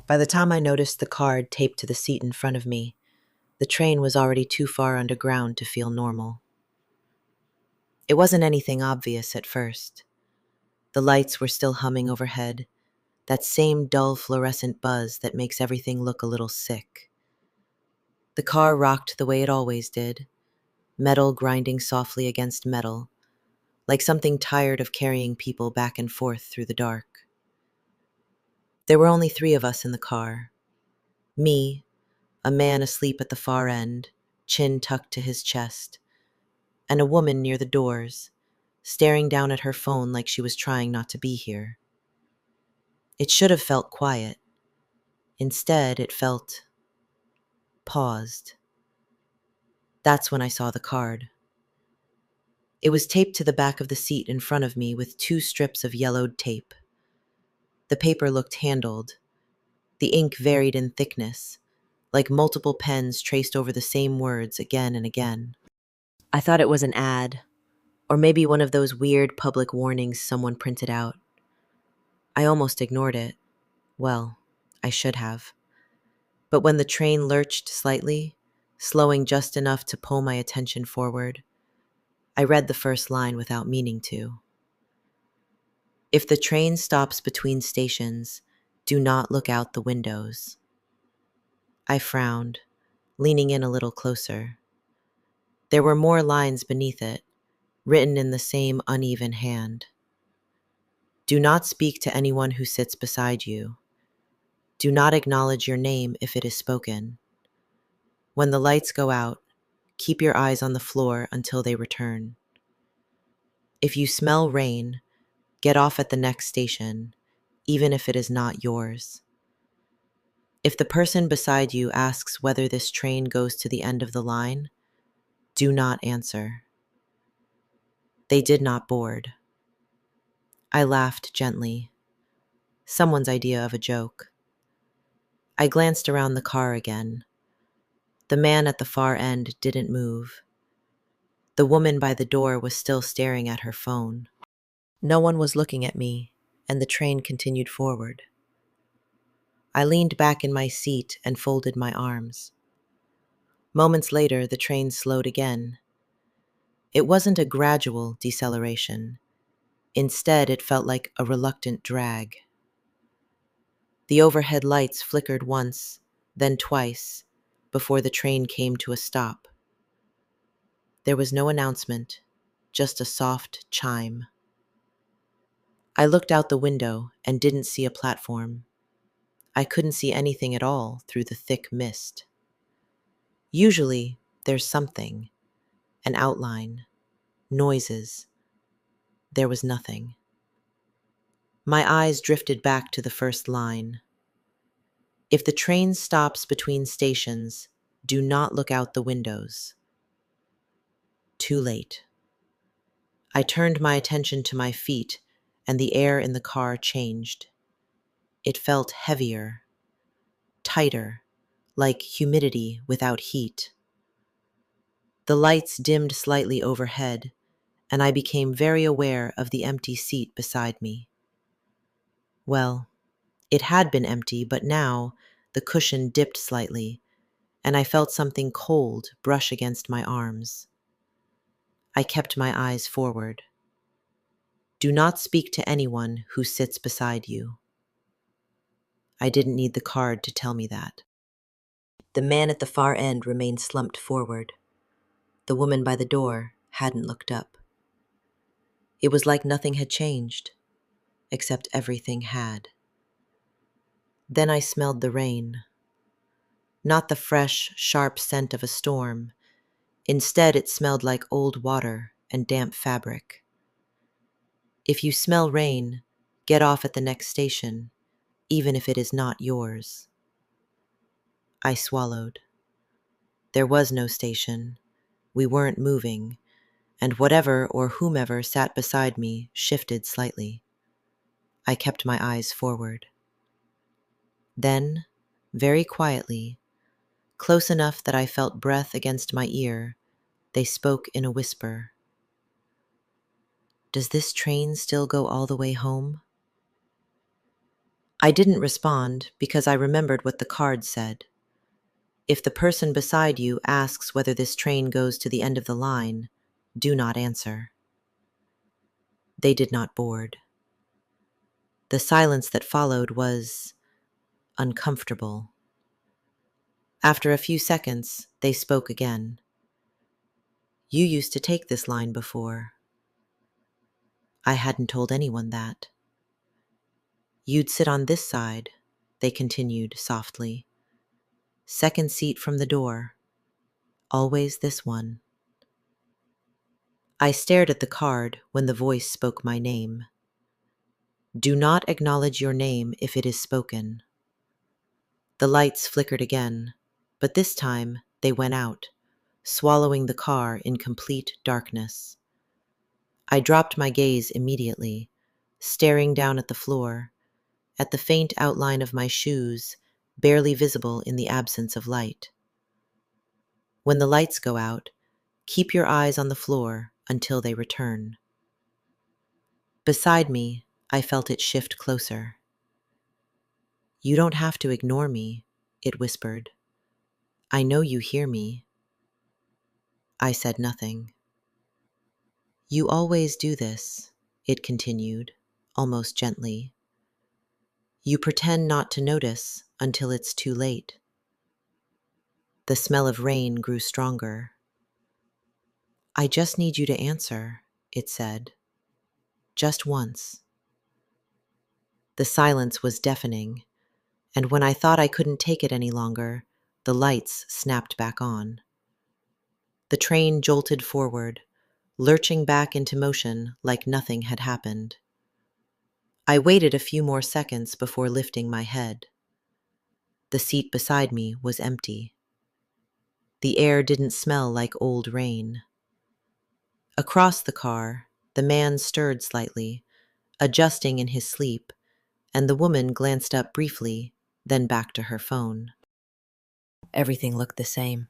By the time I noticed the card taped to the seat in front of me, the train was already too far underground to feel normal. It wasn't anything obvious at first. The lights were still humming overhead, that same dull fluorescent buzz that makes everything look a little sick. The car rocked the way it always did, metal grinding softly against metal, like something tired of carrying people back and forth through the dark. There were only 3 of us in the car. Me, a man asleep at the far end, chin tucked to his chest, and a woman near the doors, staring down at her phone like she was trying not to be here. It should have felt quiet. Instead, it felt paused. That's when I saw the card. It was taped to the back of the seat in front of me with 2 strips of yellowed tape. The paper looked handled. The ink varied in thickness, like multiple pens traced over the same words again and again. I thought it was an ad, or maybe one of those weird public warnings someone printed out. I almost ignored it. Well, I should have. But when the train lurched slightly, slowing just enough to pull my attention forward, I read the first line without meaning to. If the train stops between stations, do not look out the windows. I frowned, leaning in a little closer. There were more lines beneath it, written in the same uneven hand. Do not speak to anyone who sits beside you. Do not acknowledge your name if it is spoken. When the lights go out, keep your eyes on the floor until they return. If you smell rain, get off at the next station, even if it is not yours. If the person beside you asks whether this train goes to the end of the line, do not answer. They did not board. I laughed gently. Someone's idea of a joke. I glanced around the car again. The man at the far end didn't move. The woman by the door was still staring at her phone. No one was looking at me, and the train continued forward. I leaned back in my seat and folded my arms. Moments later, the train slowed again. It wasn't a gradual deceleration. Instead, it felt like a reluctant drag. The overhead lights flickered once, then twice, before the train came to a stop. There was no announcement, just a soft chime. I looked out the window and didn't see a platform. I couldn't see anything at all through the thick mist. Usually, there's something, an outline, noises. There was nothing. My eyes drifted back to the first line. If the train stops between stations, do not look out the windows. Too late. I turned my attention to my feet, and the air in the car changed. It felt heavier, tighter, like humidity without heat. The lights dimmed slightly overhead, and I became very aware of the empty seat beside me. Well, it had been empty, but now the cushion dipped slightly, and I felt something cold brush against my arms. I kept my eyes forward. Do not speak to anyone who sits beside you. I didn't need the card to tell me that. The man at the far end remained slumped forward. The woman by the door hadn't looked up. It was like nothing had changed, except everything had. Then I smelled the rain. Not the fresh, sharp scent of a storm. Instead, it smelled like old water and damp fabric. If you smell rain, get off at the next station, even if it is not yours. I swallowed. There was no station. We weren't moving, and whatever or whomever sat beside me shifted slightly. I kept my eyes forward. Then, very quietly, close enough that I felt breath against my ear, they spoke in a whisper. Does this train still go all the way home? I didn't respond because I remembered what the card said. If the person beside you asks whether this train goes to the end of the line, do not answer. They did not board. The silence that followed was uncomfortable. After a few seconds, they spoke again. You used to take this line before. I hadn't told anyone that. You'd sit on this side, they continued softly. Second seat from the door. Always this one. I stared at the card when the voice spoke my name. Do not acknowledge your name if it is spoken. The lights flickered again, but this time they went out, swallowing the car in complete darkness. I dropped my gaze immediately, staring down at the floor, at the faint outline of my shoes, barely visible in the absence of light. When the lights go out, keep your eyes on the floor until they return. Beside me, I felt it shift closer. You don't have to ignore me, it whispered. I know you hear me. I said nothing. You always do this, it continued, almost gently. You pretend not to notice until it's too late. The smell of rain grew stronger. I just need you to answer, it said. Just once. The silence was deafening, and when I thought I couldn't take it any longer, the lights snapped back on. The train jolted forward, lurching back into motion like nothing had happened. I waited a few more seconds before lifting my head. The seat beside me was empty. The air didn't smell like old rain. Across the car, the man stirred slightly, adjusting in his sleep, and the woman glanced up briefly, then back to her phone. Everything looked the same.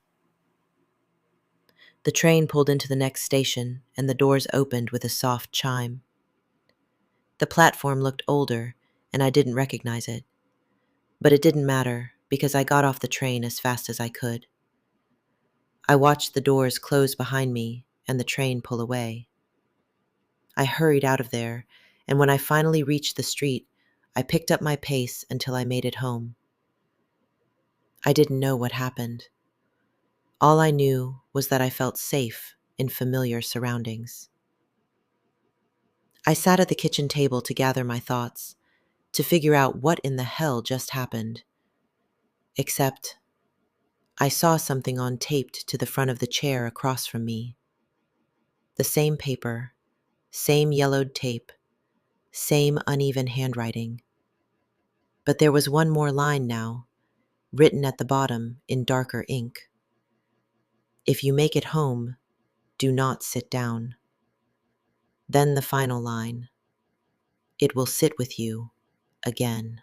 The train pulled into the next station, and the doors opened with a soft chime. The platform looked older, and I didn't recognize it. But it didn't matter, because I got off the train as fast as I could. I watched the doors close behind me and the train pull away. I hurried out of there, and when I finally reached the street, I picked up my pace until I made it home. I didn't know what happened. All I knew was that I felt safe in familiar surroundings. I sat at the kitchen table to gather my thoughts, to figure out what in the hell just happened. Except, I saw something on taped to the front of the chair across from me. The same paper, same yellowed tape, same uneven handwriting. But there was one more line now, written at the bottom in darker ink. If you make it home, do not sit down. Then the final line. It will sit with you again.